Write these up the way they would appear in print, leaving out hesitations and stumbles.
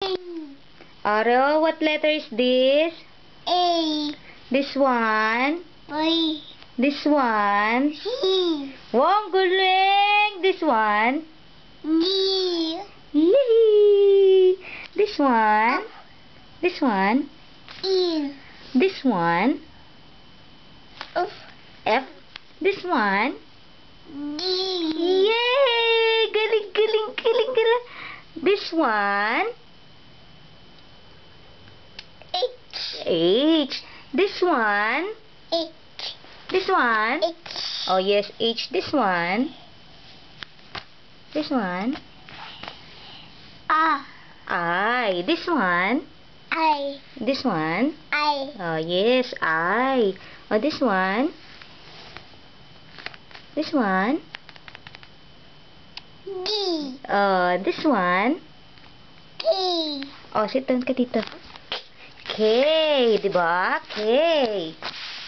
Aro, what letter is this? A. This one? Y. This one? C. Wow, galing! This one? D. Yee! This one? This one? E. This one? F. F? This one? D. Yay! Galing, galing, galing, galing. This one? H. H. This one? H. This one? H. Oh, yes, H. This one? This one? A. I. This one? I. This one? I. Oh, yes, I. Oh, this one? This one? D. This one? K. Oh, sit down ka dito. K, di ba? K.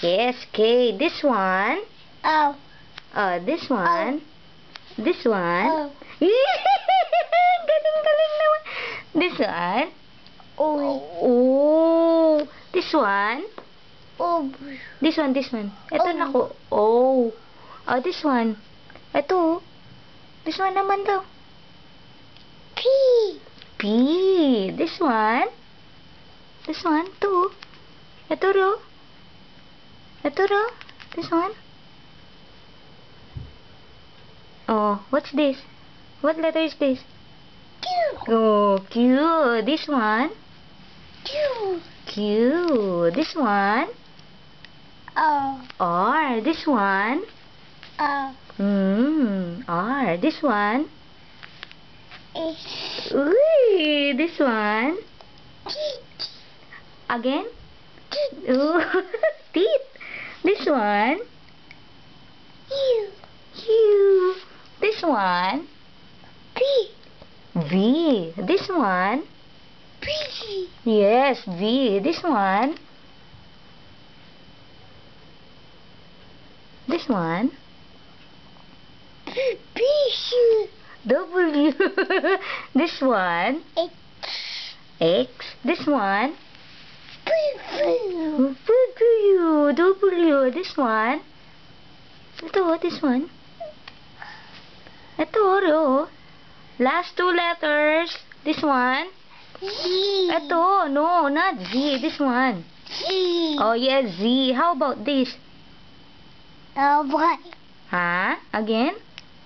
Yes, K. This one? O. This one? This one? O. Galing, galing naman. This one? O. Oh. This one? O. This one, this one. Ito Oh. na ko. Oh. Oh, this one. Ito. This one naman daw. P. P. This one. This one, too. Ito ro. Ito ro. This one. Oh, what's this? What letter is this? Q. Oh, Q. This one. Q. Q. This one. O. R. This one. O. R. This one. H. Ooh, this one. T. Again. Ooh, teeth. This one. U. U. This one. P. V. This one. P. Yes, V. This one. This one. P. W. This one. X. X. This one. P. W. W. This one. Ito, this one. Ito, ro. Last two letters. This one. Z. Ito, no, not Z. This one. Z. Oh, yes, Z. How about this? Y. Ha? Again?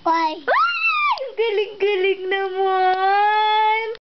Y. Ay! Galing-galing naman!